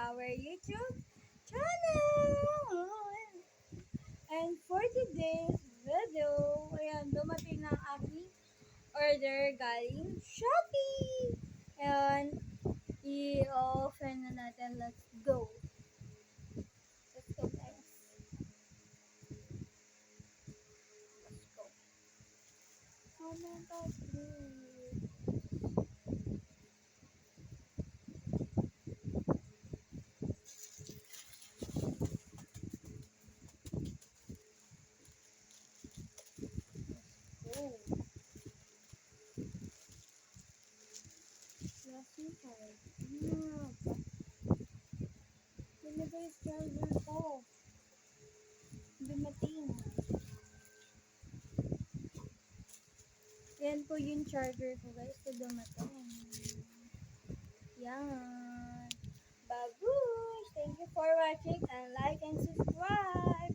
our YouTube channel. And for today's video, ayan, dumating na ang aking order galing Shopee. And i-open na natin. Let's go. Let's go, guys. Let's go. Comment us, please. Oh. Lesson 5. Yun na guys, charger ko. Dumating. Yan po yung charger ko guys na dumating. Yan. Babush! Thank you for watching and like and subscribe.